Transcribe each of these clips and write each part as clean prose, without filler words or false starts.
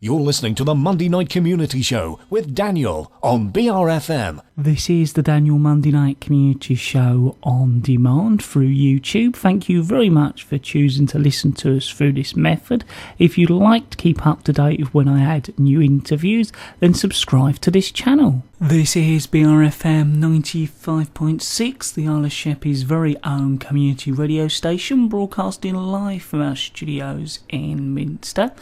You're listening to the Monday Night Community Show with Daniel on BRFM. This is the Daniel Monday Night Community Show on demand through YouTube. Thank you very much for choosing to listen to us through this method. If you'd like to keep up to date with when I add new interviews, then subscribe to this channel. This is BRFM 95.6, the Isle of Sheppey's very own community radio station, broadcasting live from our studios in Minster.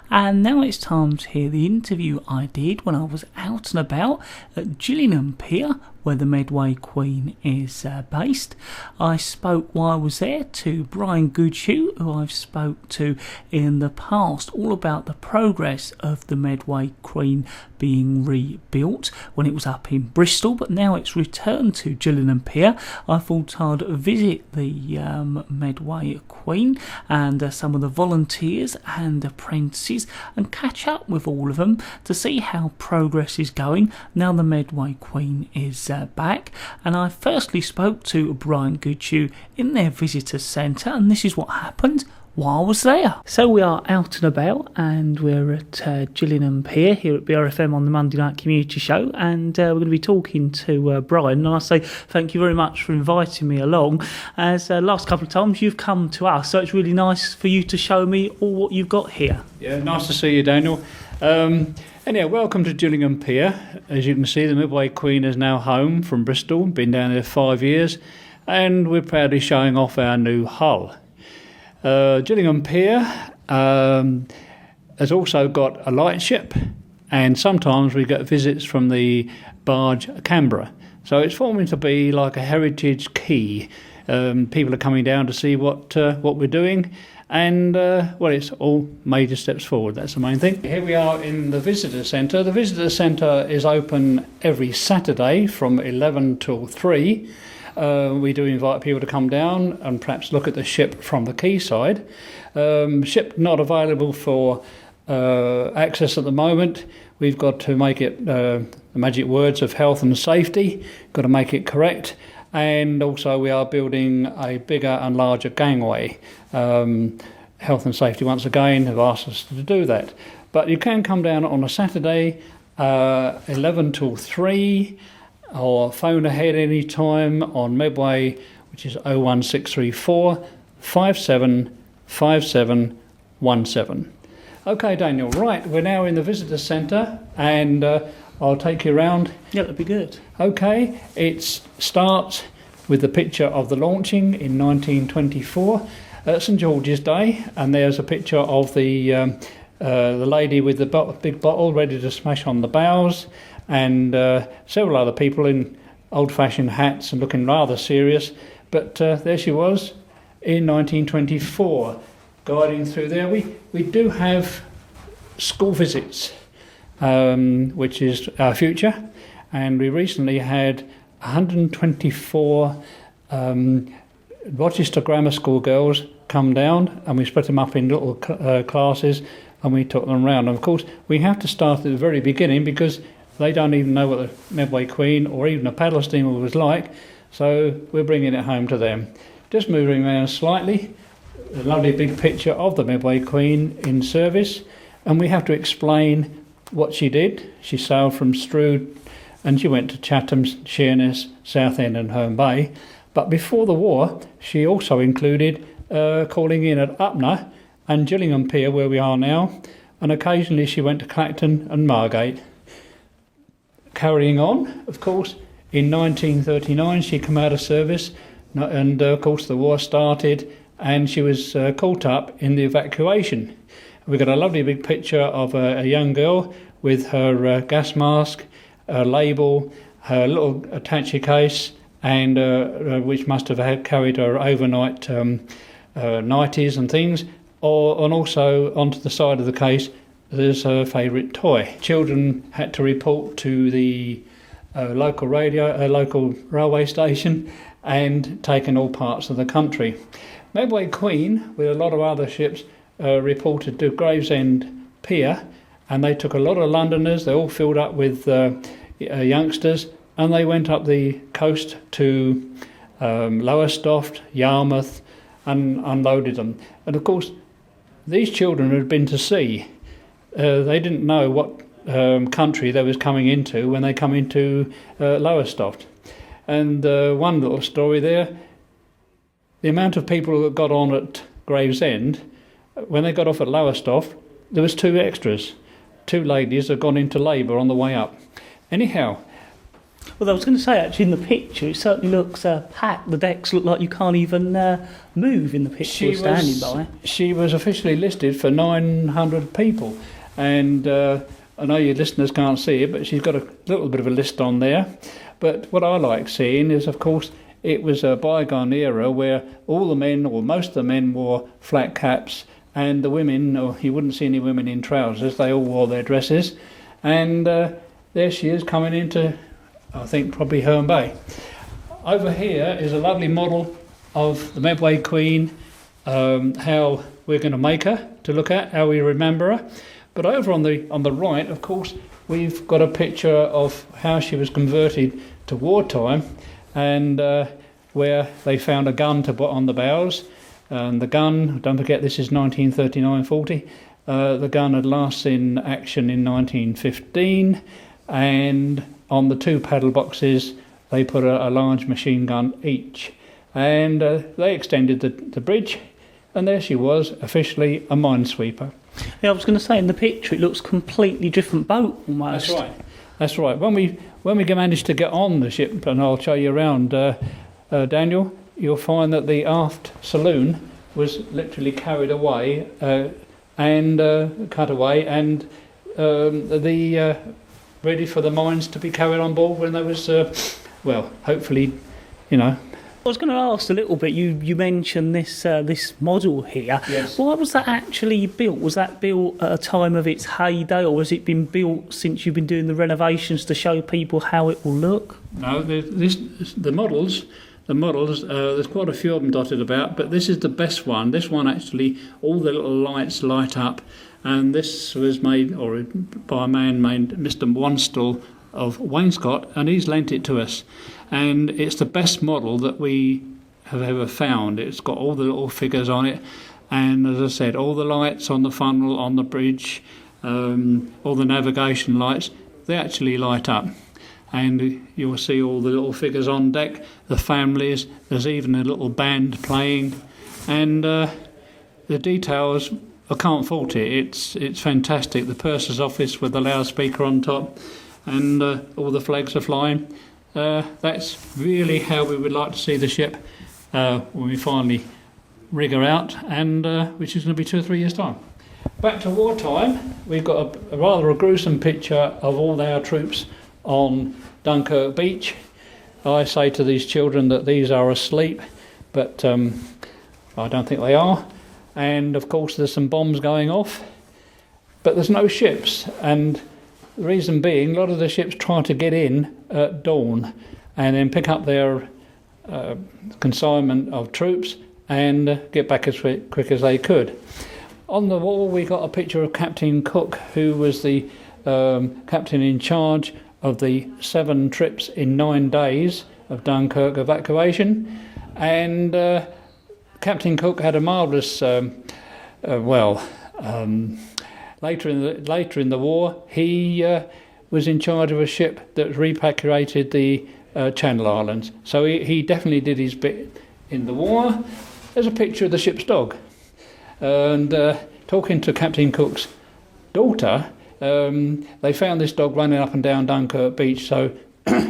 And now it's time to hear the interview I did when I was out and about at Gillingham Pier, where the Medway Queen is based. I spoke while I was there to Brian Goodhew, who I've spoke to in the past, all about the progress of the Medway Queen being rebuilt when it was up in Bristol, but now it's returned to Gillingham Pier. I thought I'd visit the Medway Queen and some of the volunteers and apprentices and catch up with all of them to see how progress is going now the Medway Queen is back. And I firstly spoke to Brian Goodhew in their visitor centre, and this is what happened while I was there. So we are out and about, and we're at Gillingham Pier here at BRFM on the Monday Night Community Show, and we're going to be talking to Brian. And I say thank you very much for inviting me along, as last couple of times you've come to us, so it's really nice for you to show me all what you've got here. Yeah, nice to see you, Daniel. Anyway, welcome to Gillingham Pier. As you can see, the Medway Queen is now home from Bristol, been down there 5 years, and we're proudly showing off our new hull. Gillingham Pier has also got a lightship, and sometimes we get visits from the barge Canberra. So it's forming to be like a heritage quay. People are coming down to see what we're doing, and well, it's all major steps forward. That's the main thing. Here we are in the visitor centre. The visitor centre is open every Saturday from 11 till 3. We do invite people to come down and perhaps look at the ship from the quayside. Ship not available for access at the moment. We've got to make it the magic words of health and safety. Got to make it correct. And also we are building a bigger and larger gangway. Health and safety once again have asked us to do that. But you can come down on a Saturday 11 till 3, or phone ahead any time on Medway, which is 01634 575717. Okay, Daniel, right, we're now in the visitor centre, and I'll take you around. Yeah, that'd be good. Okay, it starts with the picture of the launching in 1924 at St George's Day, and there's a picture of the lady with the big bottle ready to smash on the bows, and several other people in old-fashioned hats and looking rather serious. But there she was in 1924, guiding through there. We do have school visits, which is our future, and we recently had 124 Rochester Grammar School girls come down, and we split them up in little classes, and we took them round. And of course, we have to start at the very beginning, because they don't even know what the Medway Queen or even a paddle steamer was like, so we're bringing it home to them. Just moving around slightly, a lovely big picture of the Medway Queen in service, and we have to explain what she did. She sailed from Strood, and she went to Chatham, Sheerness, Southend and Herne Bay. But before the war, she also included calling in at Upnor and Gillingham Pier, where we are now, and occasionally she went to Clacton and Margate. Carrying on, of course, in 1939 she came out of service, and of course the war started, and she was caught up in the evacuation. We've got a lovely big picture of a young girl with her gas mask, her label, her little attaché case, and which must have carried her overnight nighties and things, and also onto the side of the case there's her favourite toy. Children had to report to the local railway station, and taken all parts of the country. Medway Queen, with a lot of other ships, reported to Gravesend Pier, and they took a lot of Londoners. They all filled up with youngsters, and they went up the coast to Lowestoft, Yarmouth, and unloaded them. And of course, these children had been to sea, they didn't know what country they was coming into when they come into Lowestoft. And one little story there, the amount of people that got on at Gravesend, when they got off at Lowestoft, there was 2 extras. 2 ladies had gone into labour on the way up. Anyhow. Well, I was going to say, actually, in the picture, it certainly looks packed. The decks look like you can't even move in the picture you're standing by. She was officially listed for 900 people. And I know your listeners can't see it, but she's got a little bit of a list on there. But what I like seeing is, of course, it was a bygone era where all the men, or most of the men, wore flat caps, and the women, or you wouldn't see any women in trousers, they all wore their dresses. And there she is coming into, I think, probably Herne Bay. Over here is a lovely model of the Medway Queen, how we're going to make her to look at, how we remember her. But over on the right, of course, we've got a picture of how she was converted to wartime, and where they found a gun to put on the bows. And the gun, don't forget this is 1939-40, the gun had last in action in 1915, and on the 2 paddle boxes they put a large machine gun each. And they extended the bridge, and there she was, officially a minesweeper. Yeah, I was going to say, in the picture it looks completely different boat almost. That's right. When we managed to get on the ship, and I'll show you around, Daniel, you'll find that the aft saloon was literally carried away and cut away, and ready for the mines to be carried on board when there was, hopefully, I was going to ask a little bit. You mentioned this model here. Yes. Why was that actually built? Was that built at a time of its heyday, or has it been built since you've been doing the renovations to show people how it will look? No, the models. There's quite a few of them dotted about, but this is the best one. This one actually, all the little lights light up, and this was made by a man named Mr. Wanstall of Wainscott, and he's lent it to us. And it's the best model that we have ever found. It's got all the little figures on it, and as I said, all the lights on the funnel, on the bridge, all the navigation lights, they actually light up. And you'll see all the little figures on deck, the families, there's even a little band playing, and the details, I can't fault it. It's fantastic. The purser's office with the loudspeaker on top, and all the flags are flying. That's really how we would like to see the ship when we finally rig her out, and which is going to be 2 or 3 years' time. Back to wartime, we've got a rather gruesome picture of all our troops on Dunkirk beach. I say to these children that these are asleep, but I don't think they are. And of course there's some bombs going off, but there's no ships, and the reason being, a lot of the ships try to get in at dawn and then pick up their consignment of troops and get back as quick as they could. On the wall we got a picture of Captain Cook, who was the captain in charge of the 7 trips in 9 days of Dunkirk evacuation. And Captain Cook had a marvellous, later in the war, he was in charge of a ship that repatriated the Channel Islands. So he definitely did his bit in the war. There's a picture of the ship's dog. And talking to Captain Cook's daughter, they found this dog running up and down Dunkirk beach. So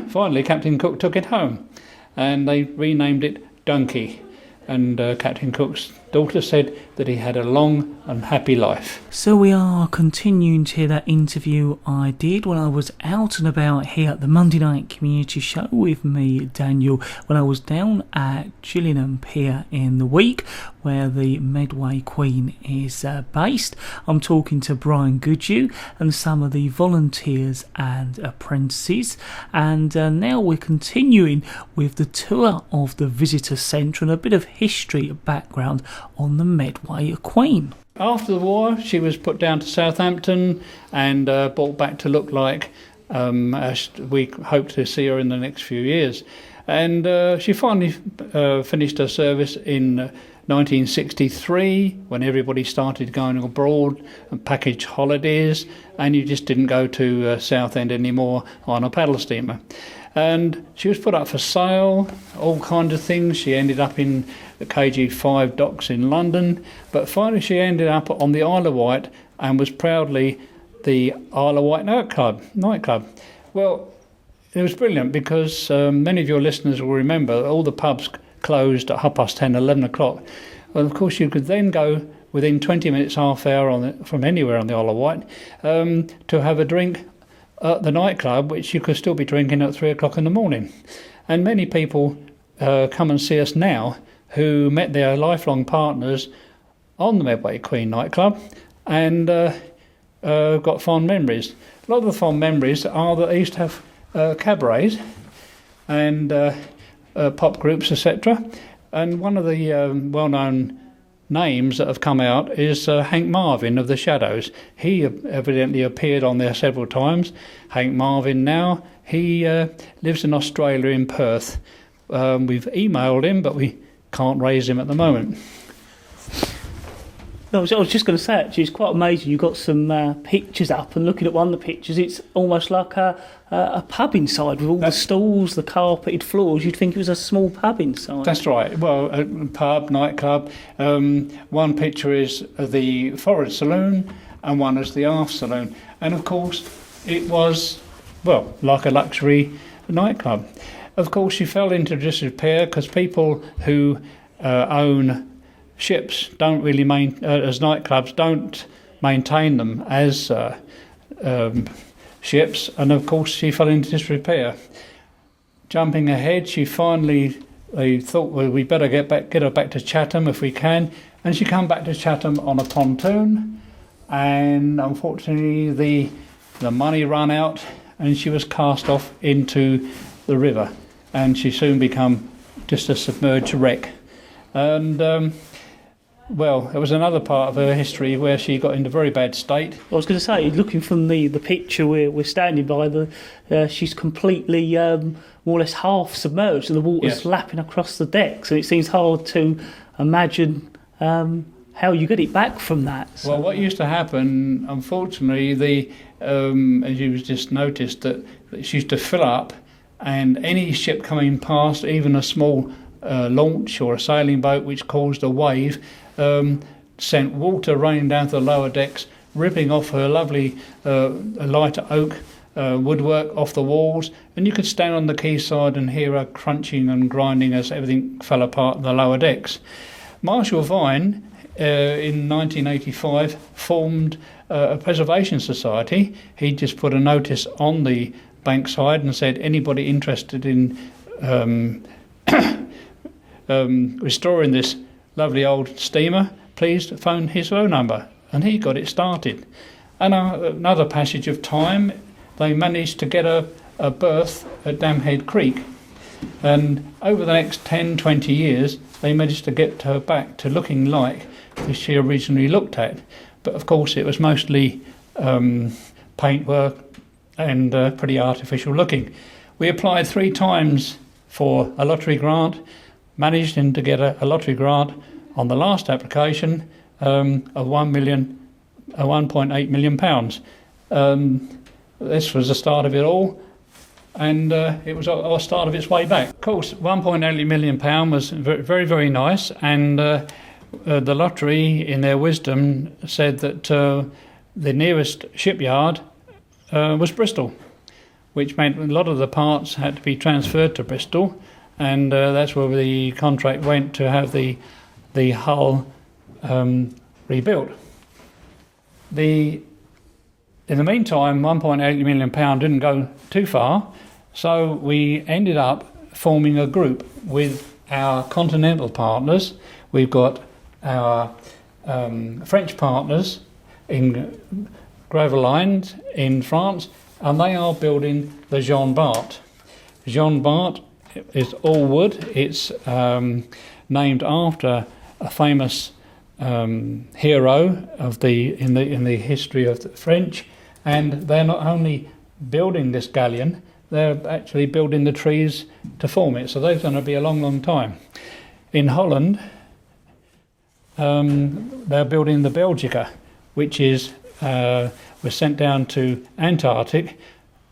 finally Captain Cook took it home, and they renamed it Dunky. And Captain Cook's daughter said that he had a long and happy life. So we are continuing to hear that interview I did when I was out and about here at the Monday Night Community Show with me, Daniel, when I was down at Gillingham Pier in the week where the Medway Queen is based. I'm talking to Brian Goodhew and some of the volunteers and apprentices, and now we're continuing with the tour of the visitor centre and a bit of history background on the Medway Queen. After the war, she was put down to Southampton and brought back to look like as we hope to see her in the next few years. And she finally finished her service in 1963, when everybody started going abroad and package holidays, and you just didn't go to Southend anymore on a paddle steamer. And she was put up for sale, all kinds of things. She ended up in the KG5 docks in London, but finally she ended up on the Isle of Wight and was proudly the Isle of Wight nightclub. Well, it was brilliant because many of your listeners will remember all the pubs closed at 10:30, 11 o'clock. Well, of course, you could then go within 20 minutes, half hour from anywhere on the Isle of Wight to have a drink at the nightclub, which you could still be drinking at 3 o'clock in the morning. And many people come and see us now who met their lifelong partners on the Medway Queen nightclub and got fond memories. A lot of the fond memories are that they used to have cabarets and pop groups, etc. And one of the well-known names that have come out is Hank Marvin of the Shadows. He evidently appeared on there several times. Hank Marvin now, he lives in Australia in Perth. We've emailed him, but we can't raise him at the moment. No, I was just going to say, actually, it's quite amazing. You've got some pictures up, and looking at one of the pictures, it's almost like a pub inside with all the stalls, the carpeted floors. You'd think it was a small pub inside. That's right. Well, a pub, nightclub. One picture is the forward saloon, and one is the aft saloon. And of course, it was, well, like a luxury nightclub. Of course, she fell into disrepair because people who own ships don't really as nightclubs don't maintain them as ships, and of course she fell into disrepair. Jumping ahead, they thought, well, we better get her back to Chatham if we can, and she came back to Chatham on a pontoon, and unfortunately the money ran out and she was cast off into the river, and she soon became just a submerged wreck. And well, it was another part of her history where she got into very bad state. I was going to say, looking from the picture we're standing by, she's completely more or less half submerged, and the water's lapping across the decks, and it seems hard to imagine how you get it back from that. So. Well, what used to happen, unfortunately, as you just noticed, that she used to fill up, and any ship coming past, even a small launch or a sailing boat which caused a wave, sent water raining down to the lower decks, ripping off her lovely lighter oak woodwork off the walls, and you could stand on the quayside and hear her crunching and grinding as everything fell apart in the lower decks. Marshall Vine, in 1985, formed a preservation society. He just put a notice on the bankside and said anybody interested in restoring this lovely old steamer, please phone his phone number, and he got it started. And another passage of time, they managed to get a berth at Damhead Creek, and over the next 10-20 years they managed to get her back to looking like she originally looked at, but of course it was mostly paintwork and pretty artificial looking. We applied 3 times for a lottery grant, managed to get a lottery grant on the last application of £1.8 million. This was the start of it all, and it was our start of its way back. Of course, £1.8 million was very, very nice, and the lottery, in their wisdom, said that the nearest shipyard was Bristol, which meant a lot of the parts had to be transferred to Bristol, and that's where the contract went to have the hull rebuilt. In the meantime, £1.8 million didn't go too far, so we ended up forming a group with our continental partners. We've got our French partners in Gravelines in France, and they are building the Jean Bart. Jean Bart is all wood. It's named after a famous hero in the history of the French, and they're not only building this galleon, they're actually building the trees to form it, so they're going to be a long, long time. In Holland, they're building the Belgica, which is was sent down to Antarctic,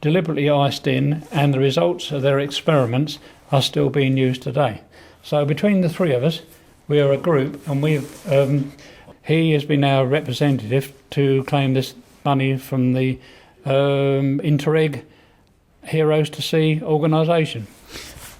deliberately iced in, and the results of their experiments are still being used today. So between the three of us, we are a group, and he has been our representative to claim this money from the Interreg Heroes to Sea organisation.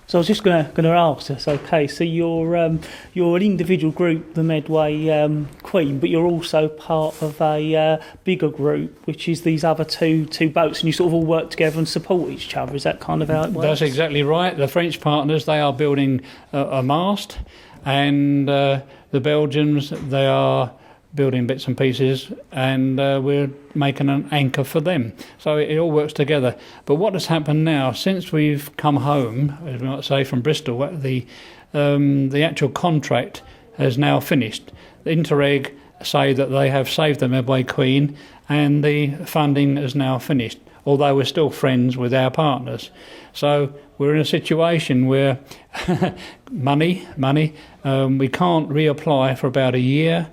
So I was just going to ask us. Okay, so you're an individual group, the Medway Queen, but you're also part of a bigger group, which is these other two boats, and you sort of all work together and support each other. Is that kind of how it works? That's exactly right. The French partners, they are building a mast, and the Belgians, they are building bits and pieces, and we're making an anchor for them. So it all works together. But what has happened now, since we've come home, as we might say, from Bristol, the actual contract has now finished. The Interreg say that they have saved the Medway Queen, and the funding is now finished, although we're still friends with our partners. So we're in a situation where money, we can't reapply for about a year.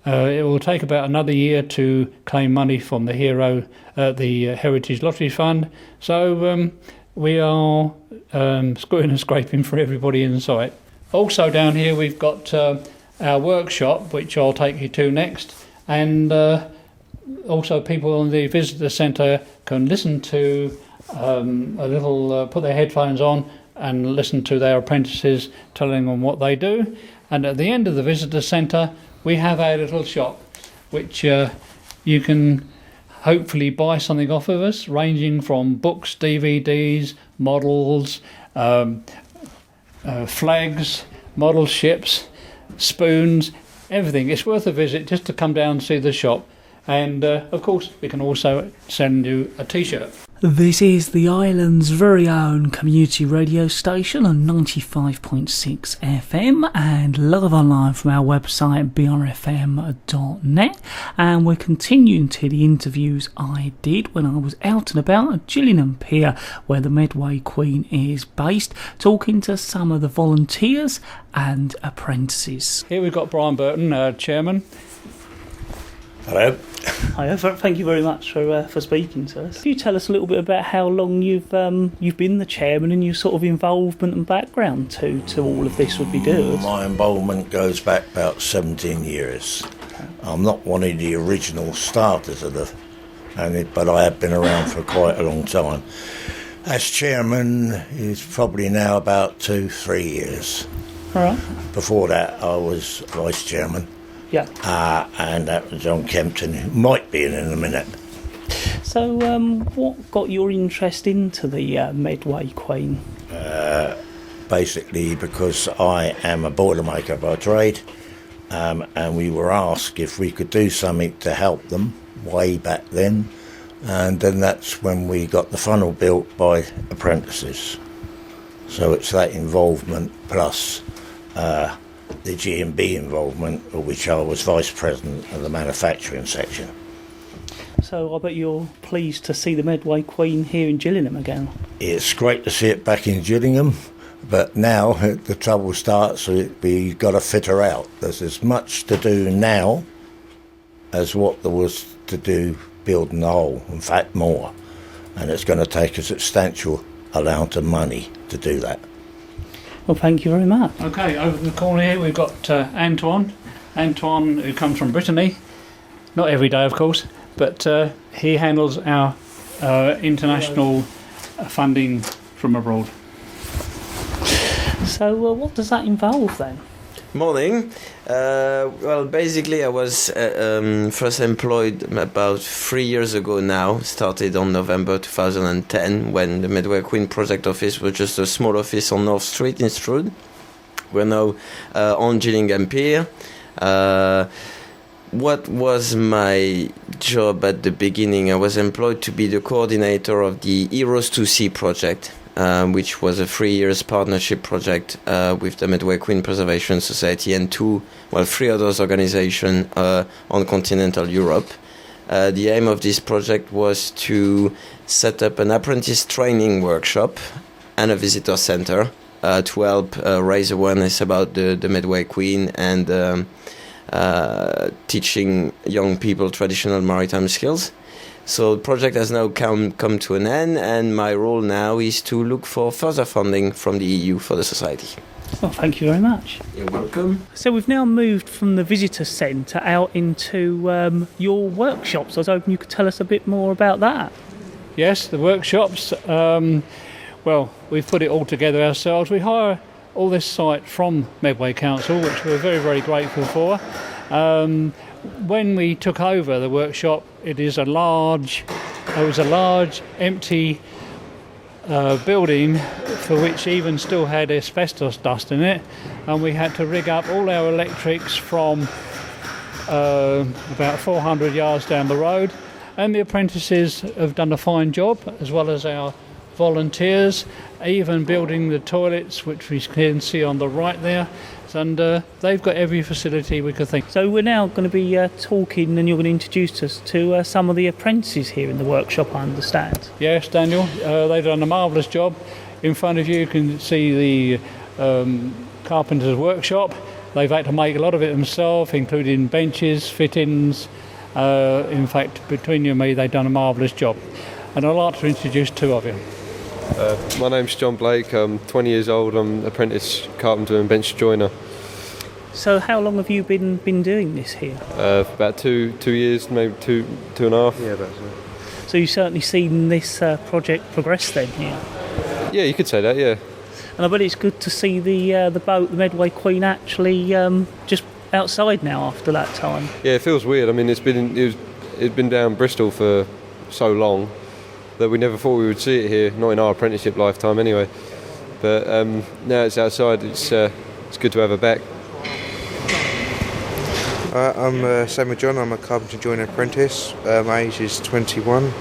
It will take about another year to claim money from the Heritage Lottery Fund. So we are screwing and scraping for everybody in sight. Also down here we've got our workshop, which I'll take you to next, and also people in the visitor centre can listen to put their headphones on and listen to their apprentices telling them what they do. And at the end of the visitor centre we have a little shop which you can hopefully buy something off of us, ranging from books, DVDs, models, flags, model ships, spoons, everything. It's worth a visit just to come down and see the shop. And of course we can also send you a t-shirt. This is the island's very own community radio station on 95.6 FM and live online from our website brfm.net, and we're continuing to the interviews I did when I was out and about at Gillingham pier, where the Medway Queen is based, talking to some of the volunteers and apprentices. Here we've got Brian Burton, chairman. Hello. Hi, thank you very much for speaking to us. Can you tell us a little bit about how long you've been the chairman and your sort of involvement and background to all of this would be good? My involvement goes back about 17 years. Okay. I'm not one of the original starters of but I have been around for quite a long time. As chairman, it's probably now about 2-3 years. All right. Before that, I was vice chairman. Yeah. And that was John Kempton, who might be in a minute. So, what got your interest into the Medway Queen? Basically, because I am a boilermaker by trade, and we were asked if we could do something to help them way back then, and then that's when we got the funnel built by apprentices. So it's that involvement plus the G&B involvement, of which I was vice president of the manufacturing section. So I bet you're pleased to see the Medway Queen here in Gillingham again. It's great to see it back in Gillingham, but now the trouble starts, we've got to fit her out. There's as much to do now as what there was to do building the hull, in fact more, and it's going to take a substantial amount of money to do that. Well, thank you very much. Okay, over in the corner here we've got Antoine, who comes from Brittany. Not every day, of course, but he handles our international funding from abroad. So what does that involve then? Morning. Well, basically I was first employed about 3 years ago now. Started on November 2010 when the Medway Queen project office was just a small office on North Street in Stroud. We're now on Gillingham pier. What was my job at the beginning? I was employed to be the coordinator of the Heroes to Sea project, which was a 3 years partnership project with the Medway Queen Preservation Society and three other organizations on continental Europe. The aim of this project was to set up an apprentice training workshop and a visitor center to help raise awareness about the Medway Queen and teaching young people traditional maritime skills. So the project has now come to an end, and my role now is to look for further funding from the EU for the society. Well, thank you very much. You're welcome. So we've now moved from the visitor centre out into your workshops. I was hoping you could tell us a bit more about that. Yes, the workshops. Well, we've put it all together ourselves. We hire all this site from Medway Council, which we're very, very grateful for. When we took over the workshop, it was a large empty building for which even still had asbestos dust in it, and we had to rig up all our electrics from about 400 yards down the road, and the apprentices have done a fine job, as well as our volunteers, even building the toilets, which we can see on the right there, and they've got every facility we could think. So we're now going to be talking, and you're going to introduce us to some of the apprentices here in the workshop, I understand. Yes, Daniel, they've done a marvellous job. In front of you can see the carpenter's workshop. They've had to make a lot of it themselves, including benches, fittings. In fact, between you and me, they've done a marvellous job. And I'd like to introduce two of you. My name's John Blake. I'm 20 years old. I'm an apprentice carpenter and bench joiner. So how long have you been doing this here? For about two years, maybe two and a half. Yeah, that's right. So you've certainly seen this project progress then here? Yeah, you could say that, yeah. And I bet it's good to see the boat, the Medway Queen, actually just outside now after that time. Yeah, it feels weird. I mean, it's been down Bristol for so long that we never thought we would see it here, not in our apprenticeship lifetime anyway. But now it's outside, it's good to have her back. I'm Samuel John. I'm a carpenter joiner apprentice. My age is 21.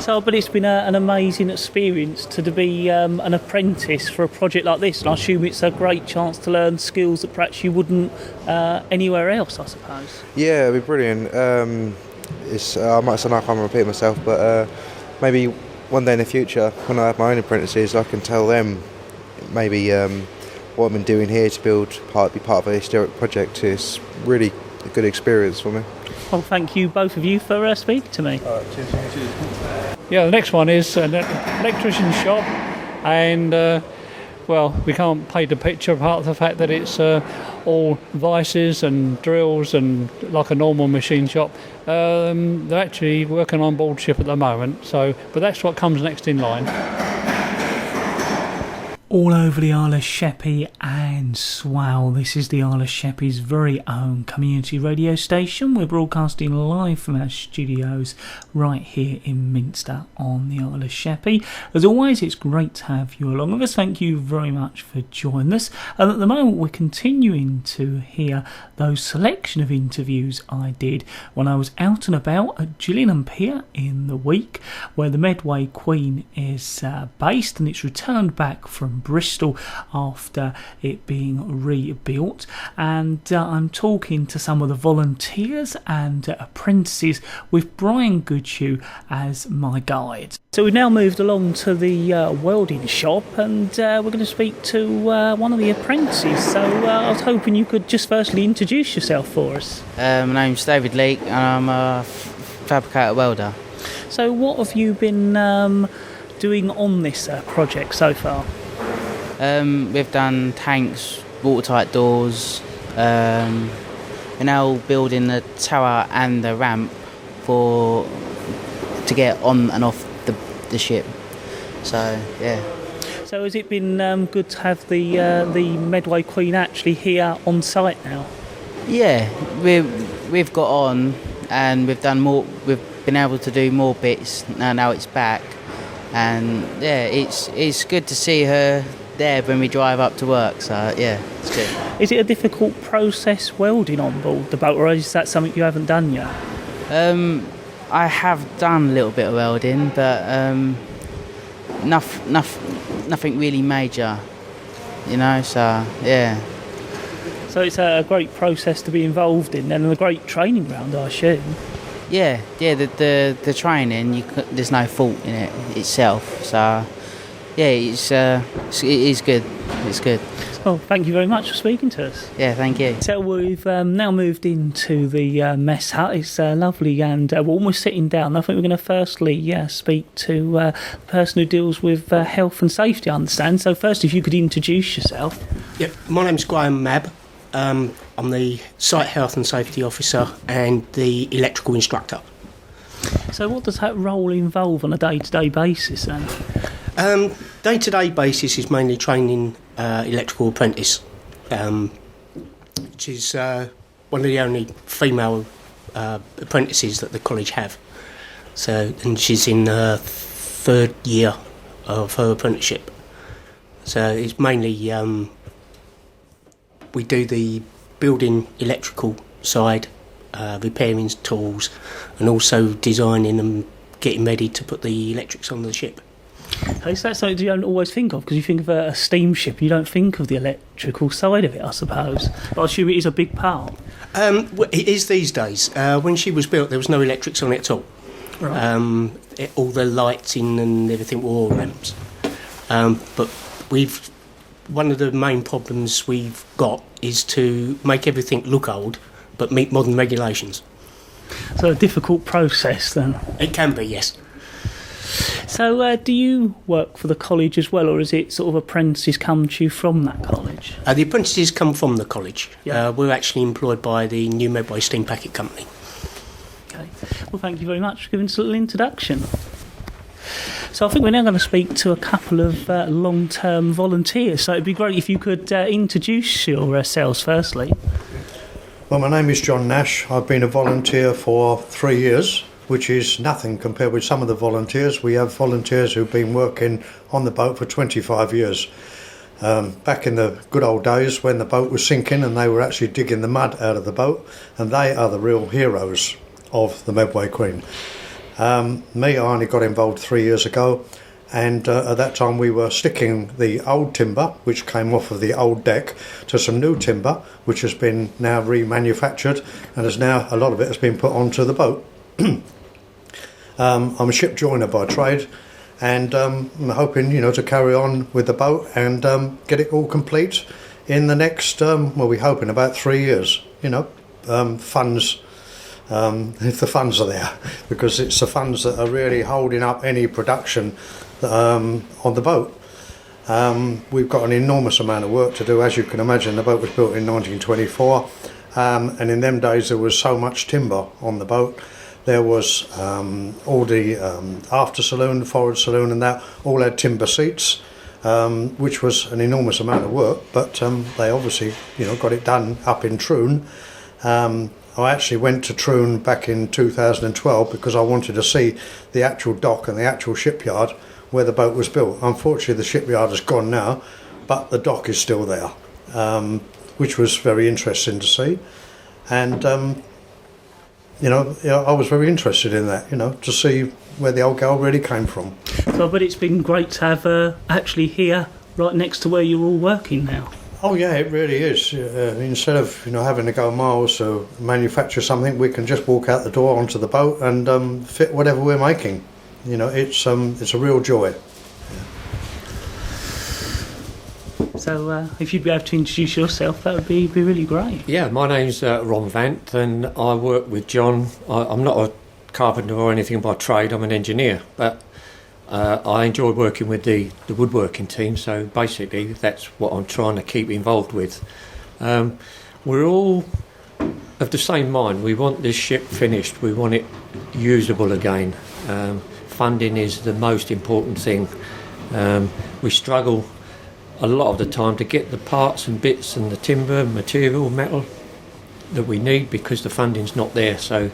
So, but it's been an amazing experience to be an apprentice for a project like this, and I assume it's a great chance to learn skills that perhaps you wouldn't anywhere else, I suppose. Yeah, it'd be brilliant. I might sound like I'm repeating myself, but maybe one day in the future, when I have my own apprentices, I can tell them maybe what I've been doing here to be part of a historic project. Is really a good experience for me. Well, thank you both of you for speaking to me. Cheers. Yeah, the next one is an electrician's shop, and well, we can't paint a picture apart from the fact that it's all vices and drills and like a normal machine shop. They're actually working on board ship at the moment, but that's what comes next in line. All over the Isle of Sheppey and Swale. This is the Isle of Sheppey's very own community radio station. We're broadcasting live from our studios right here in Minster on the Isle of Sheppey. As always, it's great to have you along with us. Thank you very much for joining us. And at the moment, we're continuing to hear those selection of interviews I did when I was out and about at Gillingham pier in the week, where the Medway Queen is based, and it's returned back from Bristol after it being rebuilt. And I'm talking to some of the volunteers and apprentices with Brian Goodhew as my guide. So we've now moved along to the welding shop, and we're going to speak to one of the apprentices. So I was hoping you could just firstly introduce yourself for us. My name's David Leake, and I'm a fabricator welder. So what have you been doing on this project so far? We've done tanks, watertight doors. We're now building the tower and the ramp to get on and off the ship. So yeah. So has it been good to have the Medway Queen actually here on site now? Yeah, we've got on, and we've done more. We've been able to do more bits now it's back, and yeah, it's good to see her there when we drive up to work. So yeah, it's good. Is it a difficult process welding on board the boat, or is that something you haven't done yet? I have done a little bit of welding, but nothing really major, you know. So yeah. So it's a great process to be involved in, and a great training ground, I assume. Yeah. The training, there's no fault in it itself. So Yeah, it is good. It's good. Well, thank you very much for speaking to us. Yeah, thank you. So we've now moved into the mess hut. It's lovely, and we're almost sitting down. I think we're going to firstly speak to the person who deals with health and safety, I understand. So first, if you could introduce yourself. Yep, my name's Graham Mabb. I'm the Site Health and Safety Officer and the Electrical Instructor. So what does that role involve on a day-to-day basis then? Day-to-day basis is mainly training electrical apprentice, which is one of the only female apprentices that the college have. So, and she's in her third year of her apprenticeship. So it's mainly we do the building electrical side, repairing tools, and also designing and getting ready to put the electrics on the ship. Is that something you don't always think of? Because you think of a steamship, you don't think of the electrical side of it, I suppose. But I assume it is a big part. It is these days. When she was built, there was no electrics on it at all. Right. All the lighting and everything were all lamps. But one of the main problems we've got is to make everything look old, but meet modern regulations. So a difficult process then. It can be, yes. So do you work for the college as well, or is it sort of apprentices come to you from that college? The apprentices come from the college. Yeah. We're actually employed by the new Medway Steam Packet Company. Okay. Well, thank you very much for giving us a little introduction. So I think we're now going to speak to a couple of long-term volunteers. So it'd be great if you could introduce yourselves firstly. Well, my name is John Nash. I've been a volunteer for 3 years, which is nothing compared with some of the volunteers. We have volunteers who've been working on the boat for 25 years. Back in the good old days when the boat was sinking and they were actually digging the mud out of the boat, and they are the real heroes of the Medway Queen. I only got involved 3 years ago, and at that time we were sticking the old timber, which came off of the old deck, to some new timber, which has been now remanufactured, and is now a lot of it has been put onto the boat. I'm a ship joiner by trade, and I'm hoping, to carry on with the boat and get it all complete in the next, we're hoping about 3 years. Funds, if the funds are there, because it's the funds that are really holding up any production on the boat. We've got an enormous amount of work to do. As you can imagine, the boat was built in 1924, and in them days there was so much timber on the boat. There was all the after saloon, forward saloon, and that all had timber seats, which was an enormous amount of work. But they obviously, got it done up in Troon. I actually went to Troon back in 2012 because I wanted to see the actual dock and the actual shipyard where the boat was built. Unfortunately, the shipyard is gone now, but the dock is still there, which was very interesting to see. And I was very interested in that, to see where the old girl really came from. So, but it's been great to have her actually here, right next to where you're all working now. Oh yeah, it really is. Instead of having to go miles to manufacture something, we can just walk out the door onto the boat and fit whatever we're making. It's a real joy. So if you'd be able to introduce yourself, that would be really great. Yeah, my name's Ron Vant, and I work with John. I'm not a carpenter or anything by trade, I'm an engineer, but I enjoy working with the woodworking team, so basically that's what I'm trying to keep involved with. We're all of the same mind. We want this ship finished, we want it usable again. Funding is the most important thing. We struggle a lot of the time to get the parts and bits and the timber, material, metal that we need because the funding's not there. So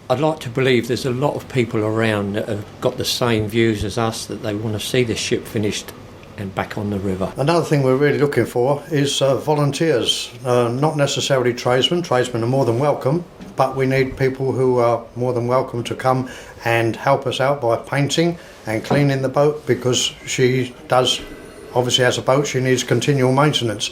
I'd like to believe there's a lot of people around that have got the same views as us, that they want to see the ship finished and back on the river. Another thing we're really looking for is volunteers, not necessarily tradesmen. Tradesmen are more than welcome, but we need people who are more than welcome to come and help us out by painting and cleaning the boat, because she does, obviously as a boat, she needs continual maintenance,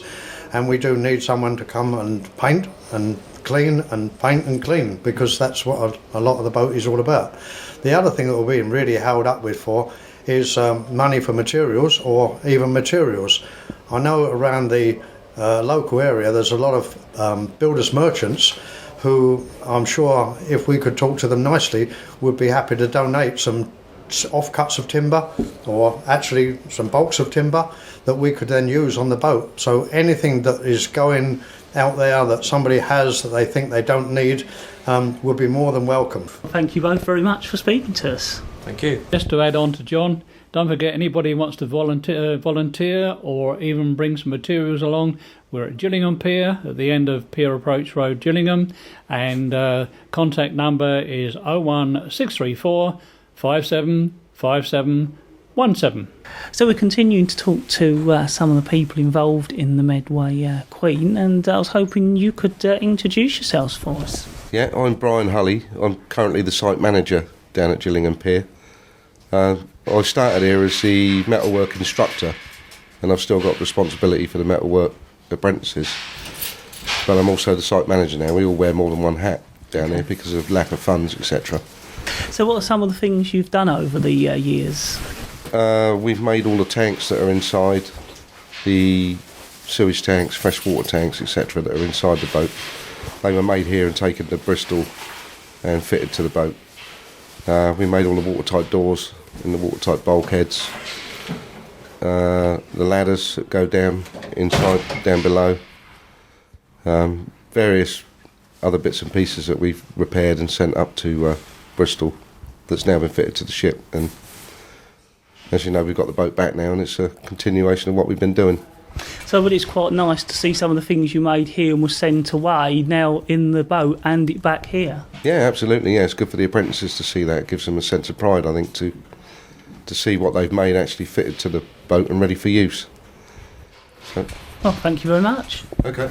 and we do need someone to come and paint and clean and paint and clean, because that's what a lot of the boat is all about. The other thing that we're being really held up with for is money for materials or even materials. I know around the local area there's a lot of builders merchants who I'm sure if we could talk to them nicely would be happy to donate some offcuts of timber or actually some bulks of timber that we could then use on the boat. So anything that is going out there that somebody has that they think they don't need would be more than welcome. Thank you both very much for speaking to us. Thank you. Just to add on to John, don't forget anybody who wants to volunteer or even bring some materials along. We're at Gillingham Pier at the end of Pier Approach Road, Gillingham, and contact number is 01634 575717. So we're continuing to talk to some of the people involved in the Medway Queen, and I was hoping you could introduce yourselves for us. Yeah, I'm Brian Hulley. I'm currently the site manager down at Gillingham Pier. I started here as the metalwork instructor, and I've still got responsibility for the metalwork apprentices. But I'm also the site manager now. We all wear more than one hat down here because of lack of funds, etc. So what are some of the things you've done over the years? We've made all the tanks that are inside, the sewage tanks, freshwater tanks, etc. that are inside the boat. They were made here and taken to Bristol and fitted to the boat. We made all the watertight doors and the watertight bulkheads, the ladders that go down inside, down below, various other bits and pieces that we've repaired and sent up to Bristol that's now been fitted to the ship. And as you know, we've got the boat back now and it's a continuation of what we've been doing. So but it's quite nice to see some of the things you made here and were sent away now in the boat and it back here. Yeah, absolutely. Yeah, it's good for the apprentices to see that. It gives them a sense of pride, I think, to see what they've made actually fitted to the boat and ready for use. So. Well, thank you very much. Okay.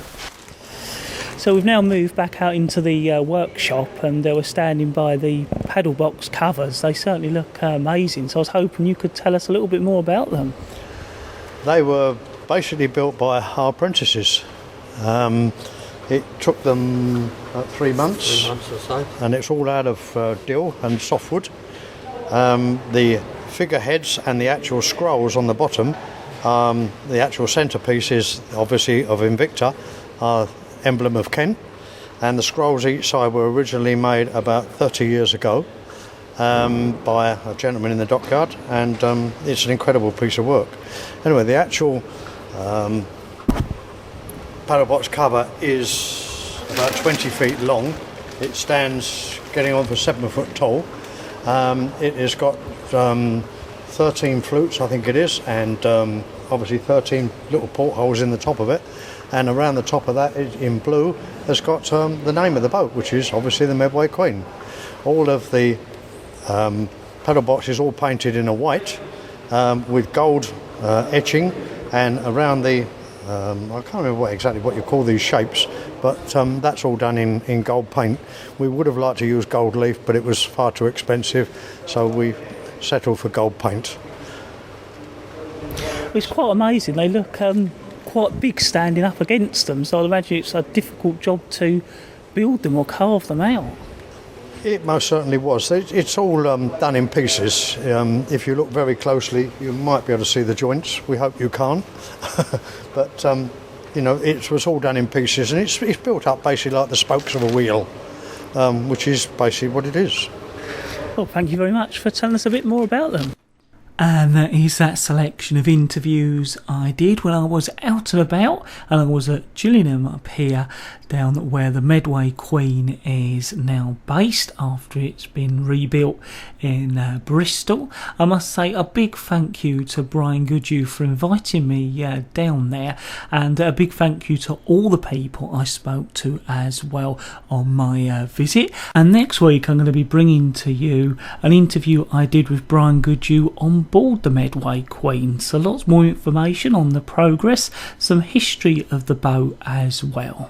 So we've now moved back out into the workshop, and we're standing by the paddle box covers. They certainly look amazing, so I was hoping you could tell us a little bit more about them. They were basically built by our apprentices. It took them about 3 months. 3 months or so. And it's all out of deal and softwood. The figureheads and the actual scrolls on the bottom, the actual centrepiece is obviously of Invicta, emblem of Kent, and the scrolls each side were originally made about 30 years ago by a gentleman in the dockyard, and it's an incredible piece of work. Anyway, the actual paddle box cover is about 20 feet long. It stands getting on for 7 foot tall. It has got 13 flutes, I think it is, and obviously 13 little portholes in the top of it. And around the top of that, in blue, has got the name of the boat, which is obviously the Medway Queen. All of the paddle box is all painted in a white with gold etching, and around the I can't remember exactly what you call these shapes, but that's all done in gold paint. We would have liked to use gold leaf, but it was far too expensive, so we settled for gold paint. It's quite amazing. They look quite big standing up against them, so I'd imagine it's a difficult job to build them or carve them out. It most certainly was. It's all done in pieces. If you look very closely, you might be able to see the joints. We hope you can't. But, you know, it was all done in pieces, and it's built up basically like the spokes of a wheel, which is basically what it is. Well, thank you very much for telling us a bit more about them. And that is that selection of interviews I did when I was out and about, and I was at Gillingham up here, down where the Medway Queen is now based after it's been rebuilt in Bristol. I must say a big thank you to Brian Goodhew for inviting me down there, and a big thank you to all the people I spoke to as well on my visit. And next week I'm going to be bringing to you an interview I did with Brian Goodhew on board the Medway Queen, so lots more information on the progress, some history of the boat as well.